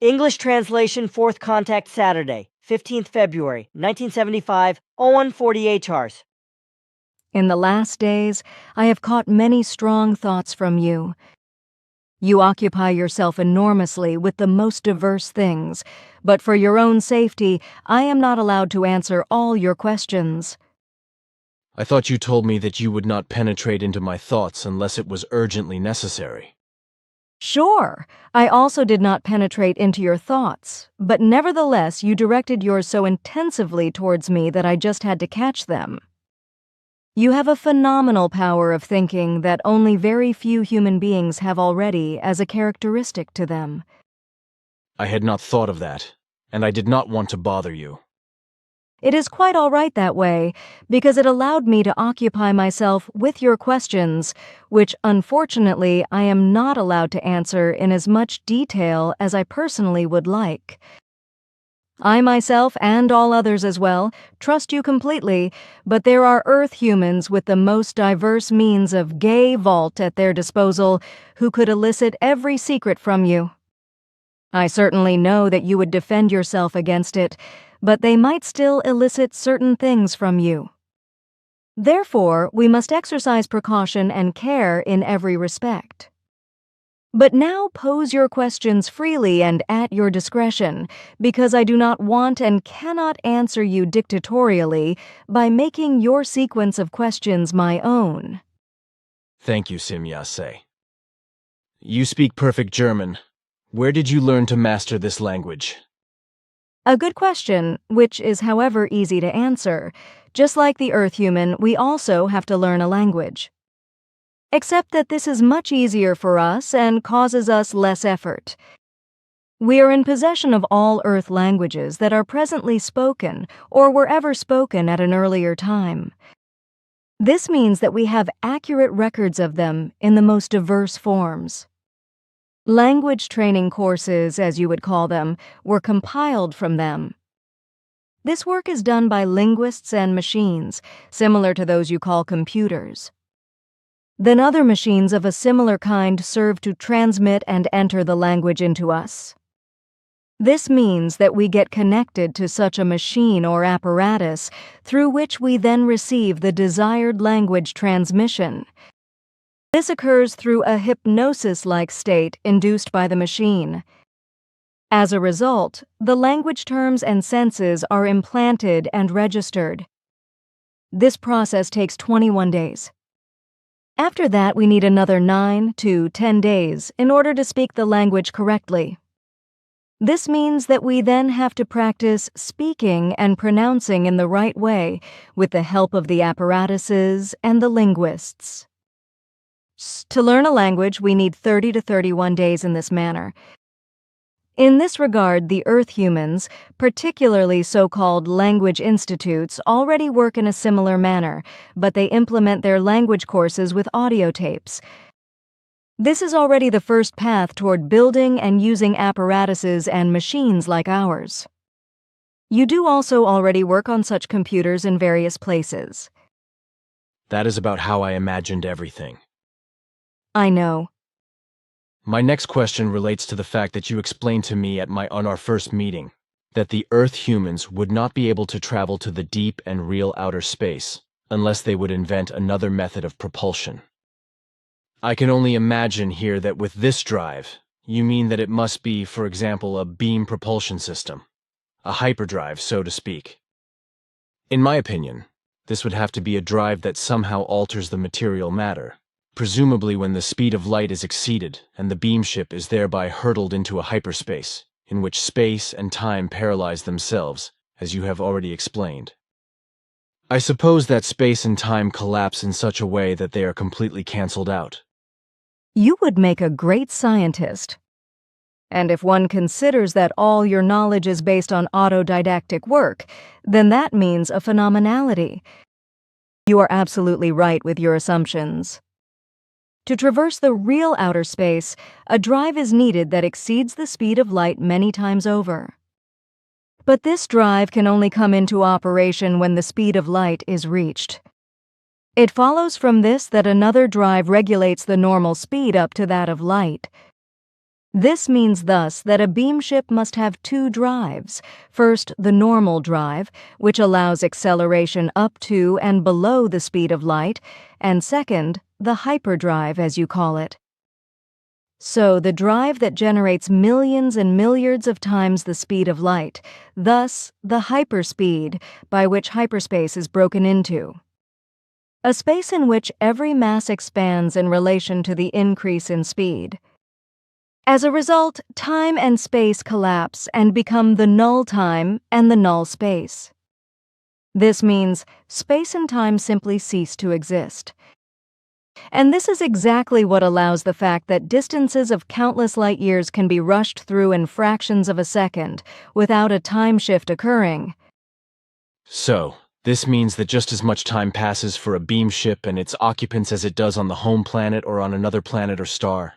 English translation, fourth contact Saturday, 15th February, 1975, 0140 HRs. In the last days, I have caught many strong thoughts from you. You occupy yourself enormously with the most diverse things, but for your own safety, I am not allowed to answer all your questions. I thought you told me that you would not penetrate into my thoughts unless it was urgently necessary. Sure, I also did not penetrate into your thoughts, but nevertheless you directed yours so intensively towards me that I just had to catch them. You have a phenomenal power of thinking that only very few human beings have already as a characteristic to them. I had not thought of that, and I did not want to bother you. It is quite all right that way, because it allowed me to occupy myself with your questions, which unfortunately I am not allowed to answer in as much detail as I personally would like. I myself, and all others as well, trust you completely, but there are Earth humans with the most diverse means of gay vault at their disposal who could elicit every secret from you. I certainly know that you would defend yourself against it, but they might still elicit certain things from you. Therefore, we must exercise precaution and care in every respect. But now pose your questions freely and at your discretion, because I do not want and cannot answer you dictatorially by making your sequence of questions my own. Thank you, Simyase. You speak perfect German. Where did you learn to master this language? A good question, which is however easy to answer. Just like the Earth human, we also have to learn a language. Except that this is much easier for us and causes us less effort. We are in possession of all Earth languages that are presently spoken or were ever spoken at an earlier time. This means that we have accurate records of them in the most diverse forms. Language training courses, as you would call them, were compiled from them. This work is done by linguists and machines, similar to those you call computers. Then other machines of a similar kind serve to transmit and enter the language into us. This means that we get connected to such a machine or apparatus through which we then receive the desired language transmission. This occurs through a hypnosis-like state induced by the machine. As a result, the language terms and senses are implanted and registered. This process takes 21 days. After that, we need another 9 to 10 days in order to speak the language correctly. This means that we then have to practice speaking and pronouncing in the right way with the help of the apparatuses and the linguists. To learn a language, we need 30 to 31 days in this manner. In this regard, the Earth humans, particularly so-called language institutes, already work in a similar manner, but they implement their language courses with audio tapes. This is already the first path toward building and using apparatuses and machines like ours. You do also already work on such computers in various places. That is about how I imagined everything. I know. My next question relates to the fact that you explained to me on our first meeting that the Earth humans would not be able to travel to the deep and real outer space unless they would invent another method of propulsion. I can only imagine here that with this drive, you mean that it must be, for example, a beam propulsion system, a hyperdrive, so to speak. In my opinion, this would have to be a drive that somehow alters the material matter, presumably when the speed of light is exceeded and the beam ship is thereby hurtled into a hyperspace, in which space and time paralyze themselves, as you have already explained. I suppose that space and time collapse in such a way that they are completely cancelled out. You would make a great scientist. And if one considers that all your knowledge is based on autodidactic work, then that means a phenomenality. You are absolutely right with your assumptions. To traverse the real outer space, a drive is needed that exceeds the speed of light many times over. But this drive can only come into operation when the speed of light is reached. It follows from this that another drive regulates the normal speed up to that of light. This means thus that a beam ship must have two drives. First, the normal drive, which allows acceleration up to and below the speed of light, and second, the hyperdrive, as you call it. So, the drive that generates millions and milliards of times the speed of light, thus the hyperspeed, by which hyperspace is broken into. A space in which every mass expands in relation to the increase in speed. As a result, time and space collapse and become the null time and the null space. This means space and time simply cease to exist. And this is exactly what allows the fact that distances of countless light years can be rushed through in fractions of a second without a time shift occurring. So, this means that just as much time passes for a beam ship and its occupants as it does on the home planet or on another planet or star.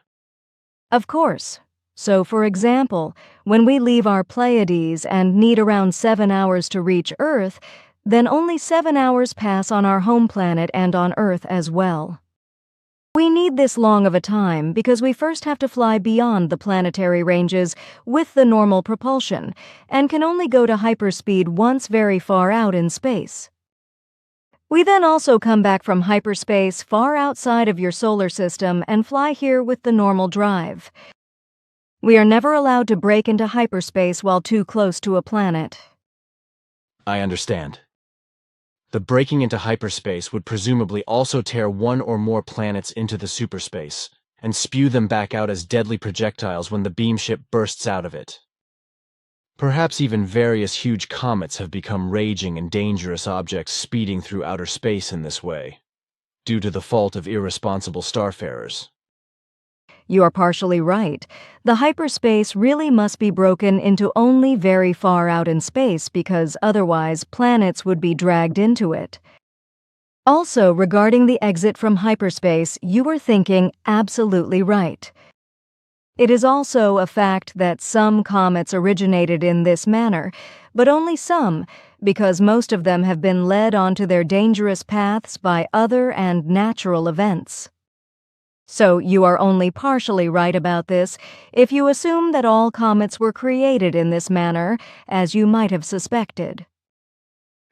Of course. So, for example, when we leave our Pleiades and need around 7 hours to reach Earth, then only 7 hours pass on our home planet and on Earth as well. We need this long of a time because we first have to fly beyond the planetary ranges with the normal propulsion and can only go to hyperspeed once very far out in space. We then also come back from hyperspace far outside of your solar system and fly here with the normal drive. We are never allowed to break into hyperspace while too close to a planet. I understand. The breaking into hyperspace would presumably also tear one or more planets into the superspace and spew them back out as deadly projectiles when the beam ship bursts out of it. Perhaps even various huge comets have become raging and dangerous objects speeding through outer space in this way, due to the fault of irresponsible starfarers. You are partially right. The hyperspace really must be broken into only very far out in space because otherwise planets would be dragged into it. Also, regarding the exit from hyperspace, you were thinking absolutely right. It is also a fact that some comets originated in this manner, but only some, because most of them have been led onto their dangerous paths by other and natural events. So you are only partially right about this if you assume that all comets were created in this manner, as you might have suspected.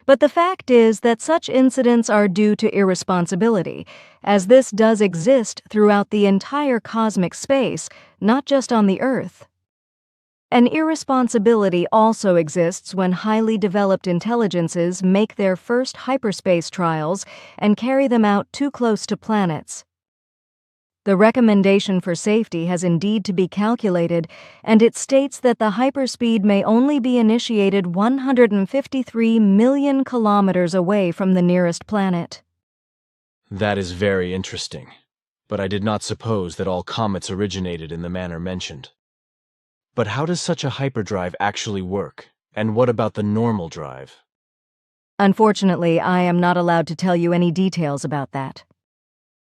But the fact is that such incidents are due to irresponsibility, as this does exist throughout the entire cosmic space, not just on the Earth. And irresponsibility also exists when highly developed intelligences make their first hyperspace trials and carry them out too close to planets. The recommendation for safety has indeed to be calculated, and it states that the hyperspeed may only be initiated 153 million kilometers away from the nearest planet. That is very interesting, but I did not suppose that all comets originated in the manner mentioned. But how does such a hyperdrive actually work, and what about the normal drive? Unfortunately, I am not allowed to tell you any details about that.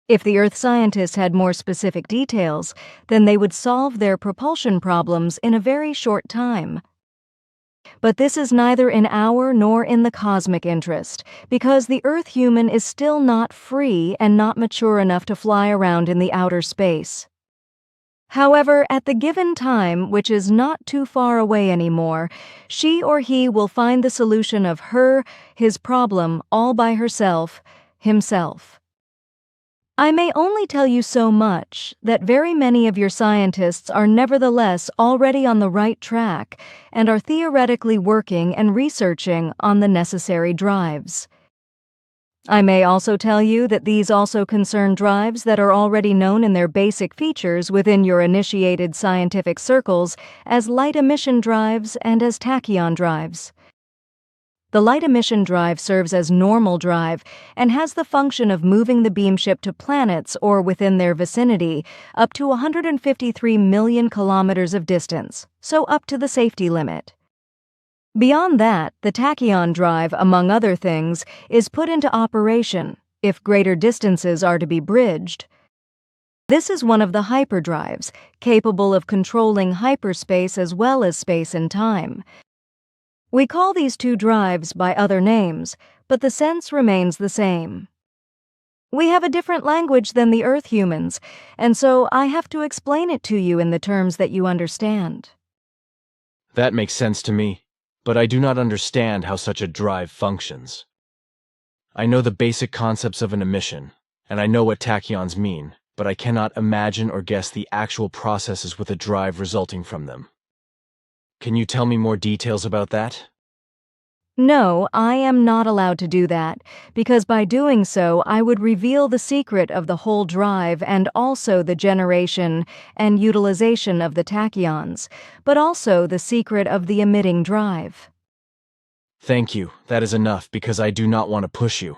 If the Earth scientists had more specific details, then they would solve their propulsion problems in a very short time. But this is neither in our nor in the cosmic interest, because the Earth human is still not free and not mature enough to fly around in the outer space. However, at the given time, which is not too far away anymore, she or he will find the solution of his problem all by herself, himself. I may only tell you so much, that very many of your scientists are nevertheless already on the right track and are theoretically working and researching on the necessary drives. I may also tell you that these also concern drives that are already known in their basic features within your initiated scientific circles as light emission drives and as tachyon drives. The light emission drive serves as normal drive and has the function of moving the beam ship to planets or within their vicinity up to 153 million kilometers of distance, so up to the safety limit. Beyond that, the tachyon drive, among other things, is put into operation if greater distances are to be bridged. This is one of the hyperdrives, capable of controlling hyperspace as well as space and time. We call these two drives by other names, but the sense remains the same. We have a different language than the Earth humans, and so I have to explain it to you in the terms that you understand. That makes sense to me, but I do not understand how such a drive functions. I know the basic concepts of an emission, and I know what tachyons mean, but I cannot imagine or guess the actual processes with a drive resulting from them. Can you tell me more details about that? No, I am not allowed to do that, because by doing so I would reveal the secret of the whole drive and also the generation and utilization of the tachyons, but also the secret of the emitting drive. Thank you, that is enough because I do not want to push you.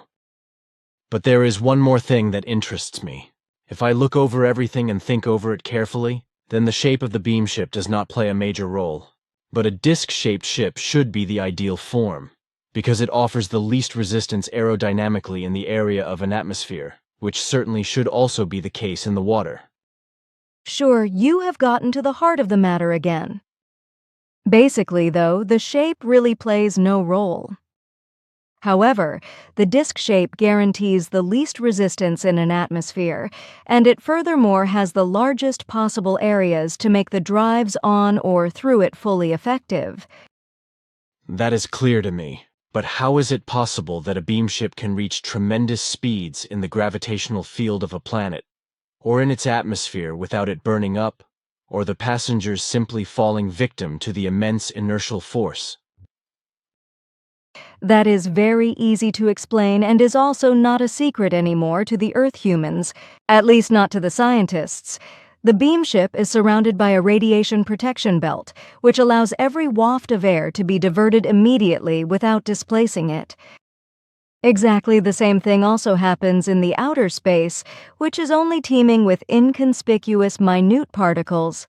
But there is one more thing that interests me. If I look over everything and think over it carefully, then the shape of the beam ship does not play a major role. But a disc-shaped ship should be the ideal form, because it offers the least resistance aerodynamically in the area of an atmosphere, which certainly should also be the case in the water. Sure, you have gotten to the heart of the matter again. Basically, though, the shape really plays no role. However, the disk shape guarantees the least resistance in an atmosphere, and it furthermore has the largest possible areas to make the drives on or through it fully effective. That is clear to me, but how is it possible that a beam ship can reach tremendous speeds in the gravitational field of a planet, or in its atmosphere without it burning up, or the passengers simply falling victim to the immense inertial force? That is very easy to explain and is also not a secret anymore to the Earth humans, at least not to the scientists. The beam ship is surrounded by a radiation protection belt, which allows every waft of air to be diverted immediately without displacing it. Exactly the same thing also happens in the outer space, which is only teeming with inconspicuous minute particles.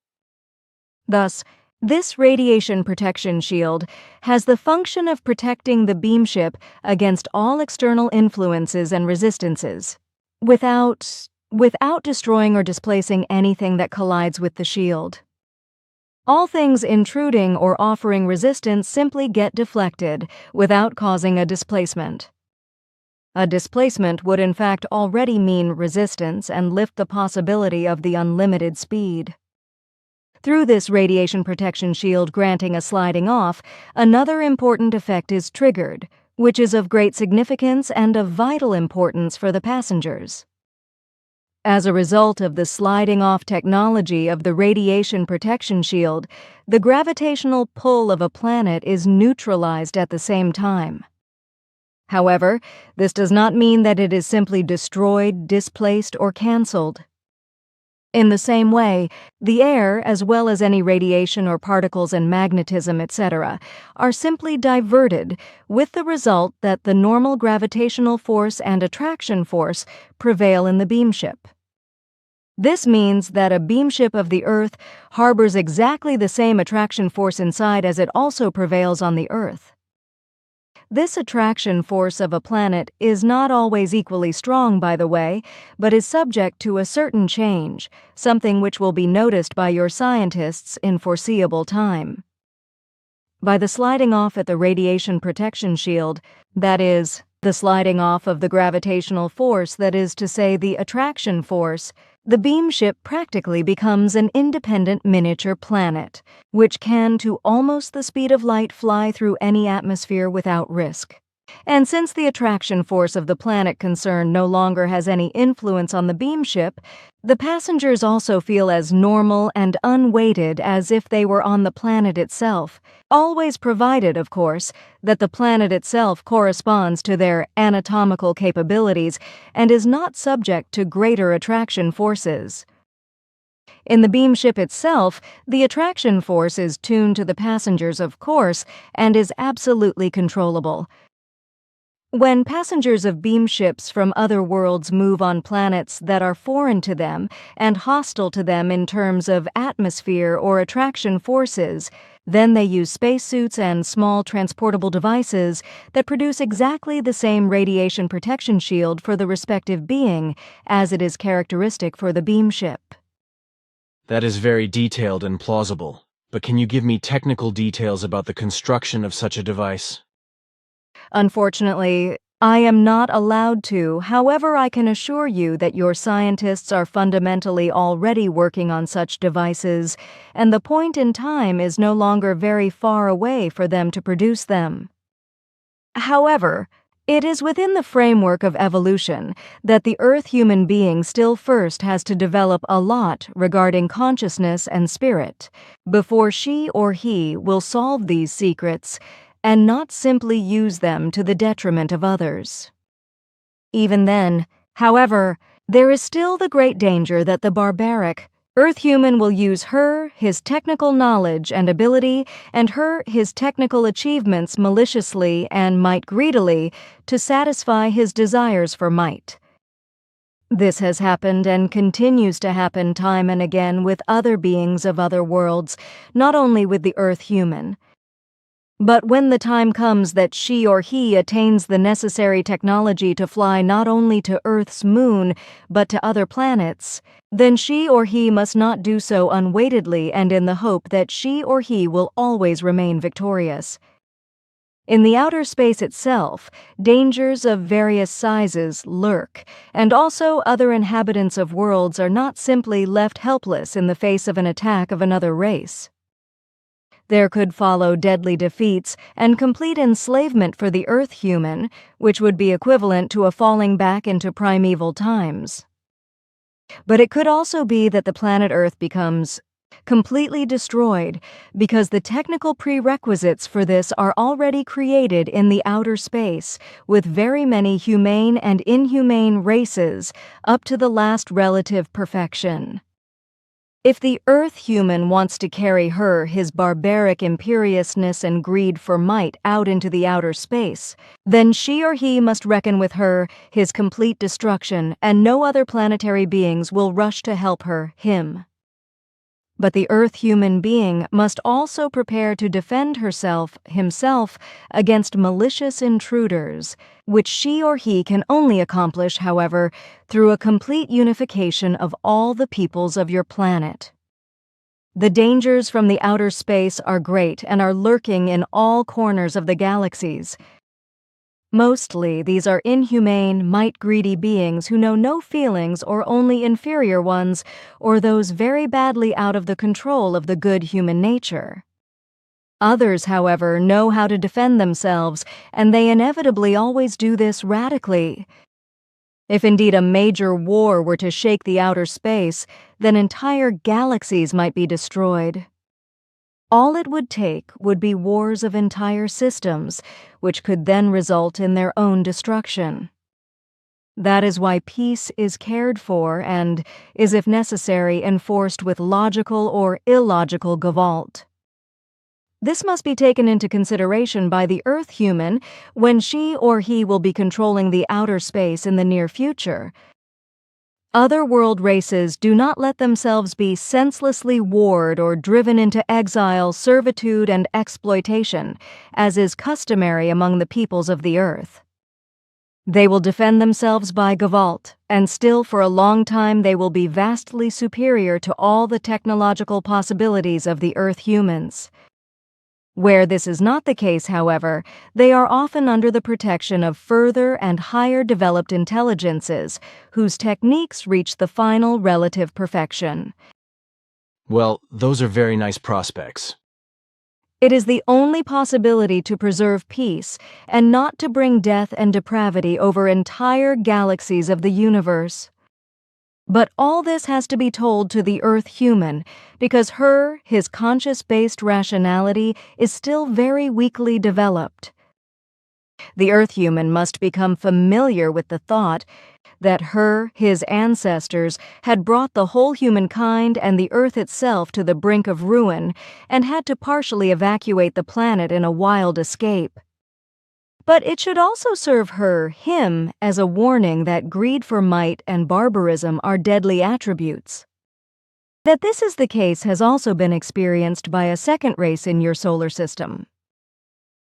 Thus, this radiation protection shield has the function of protecting the beam ship against all external influences and resistances, without destroying or displacing anything that collides with the shield. All things intruding or offering resistance simply get deflected without causing a displacement. A displacement would in fact already mean resistance and lift the possibility of the unlimited speed. Through this radiation protection shield granting a sliding off, another important effect is triggered, which is of great significance and of vital importance for the passengers. As a result of the sliding off technology of the radiation protection shield, the gravitational pull of a planet is neutralized at the same time. However, this does not mean that it is simply destroyed, displaced, or cancelled. In the same way, the air, as well as any radiation or particles and magnetism, etc., are simply diverted, with the result that the normal gravitational force and attraction force prevail in the beam ship. This means that a beam ship of the Earth harbors exactly the same attraction force inside as it also prevails on the Earth. This attraction force of a planet is not always equally strong, by the way, but is subject to a certain change, something which will be noticed by your scientists in foreseeable time. By the sliding off at the radiation protection shield, that is, the sliding off of the gravitational force, that is to say, the attraction force, the beam ship practically becomes an independent miniature planet, which can, to almost the speed of light, fly through any atmosphere without risk. And since the attraction force of the planet concerned no longer has any influence on the beam ship, the passengers also feel as normal and unweighted as if they were on the planet itself, always provided, of course, that the planet itself corresponds to their anatomical capabilities and is not subject to greater attraction forces. In the beam ship itself, the attraction force is tuned to the passengers, of course, and is absolutely controllable. When passengers of beam ships from other worlds move on planets that are foreign to them and hostile to them in terms of atmosphere or attraction forces, then they use spacesuits and small transportable devices that produce exactly the same radiation protection shield for the respective being as it is characteristic for the beam ship. That is very detailed and plausible, but can you give me technical details about the construction of such a device? Unfortunately, I am not allowed to, however, I can assure you that your scientists are fundamentally already working on such devices, and the point in time is no longer very far away for them to produce them. However, it is within the framework of evolution that the Earth human being still first has to develop a lot regarding consciousness and spirit before she or he will solve these secrets and not simply use them to the detriment of others. Even then, however, there is still the great danger that the barbaric Earth human will use his technical knowledge and ability, and his technical achievements maliciously and might greedily to satisfy his desires for might. This has happened and continues to happen time and again with other beings of other worlds, not only with the Earth human. But when the time comes that she or he attains the necessary technology to fly not only to Earth's moon, but to other planets, then she or he must not do so unweightedly and in the hope that she or he will always remain victorious. In the outer space itself, dangers of various sizes lurk, and also other inhabitants of worlds are not simply left helpless in the face of an attack of another race. There could follow deadly defeats and complete enslavement for the Earth human, which would be equivalent to a falling back into primeval times. But it could also be that the planet Earth becomes completely destroyed because the technical prerequisites for this are already created in the outer space, with very many humane and inhumane races up to the last relative perfection. If the Earth human wants to carry his barbaric imperiousness and greed for might out into the outer space, then she or he must reckon with his complete destruction, and no other planetary beings will rush to help him. But the Earth human being must also prepare to defend himself against malicious intruders, which she or he can only accomplish, however, through a complete unification of all the peoples of your planet. The dangers from the outer space are great and are lurking in all corners of the galaxies. Mostly, these are inhumane, might-greedy beings who know no feelings or only inferior ones, or those very badly out of the control of the good human nature. Others, however, know how to defend themselves, and they inevitably always do this radically. If indeed a major war were to shake the outer space, then entire galaxies might be destroyed. All it would take would be wars of entire systems, which could then result in their own destruction. That is why peace is cared for and is, if necessary, enforced with logical or illogical gavolt. This must be taken into consideration by the Earth human when she or he will be controlling the outer space in the near future. Other world races do not let themselves be senselessly warred or driven into exile, servitude, and exploitation, as is customary among the peoples of the Earth. They will defend themselves by gavolt, and still for a long time they will be vastly superior to all the technological possibilities of the Earth humans. Where this is not the case, however, they are often under the protection of further and higher developed intelligences, whose techniques reach the final relative perfection. Well, those are very nice prospects. It is the only possibility to preserve peace and not to bring death and depravity over entire galaxies of the universe. But all this has to be told to the Earth human, because his conscious-based rationality is still very weakly developed. The Earth human must become familiar with the thought that his ancestors had brought the whole humankind and the Earth itself to the brink of ruin and had to partially evacuate the planet in a wild escape. But it should also serve him as a warning that greed for might and barbarism are deadly attributes. That this is the case has also been experienced by a second race in your solar system.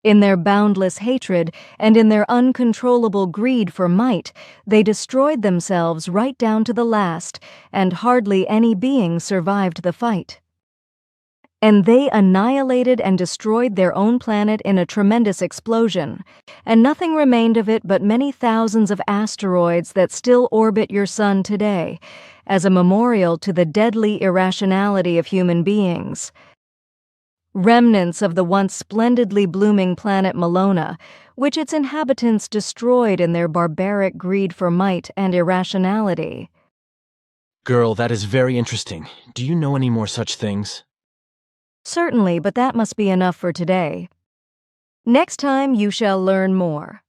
In their boundless hatred and in their uncontrollable greed for might, they destroyed themselves right down to the last, and hardly any being survived the fight. and they annihilated and destroyed their own planet in a tremendous explosion, and nothing remained of it but many thousands of asteroids that still orbit your sun today, as a memorial to the deadly irrationality of human beings. Remnants of the once splendidly blooming planet Malona, which its inhabitants destroyed in their barbaric greed for might and irrationality. Girl, that is very interesting. Do you know any more such things? Certainly, but that must be enough for today. Next time you shall learn more.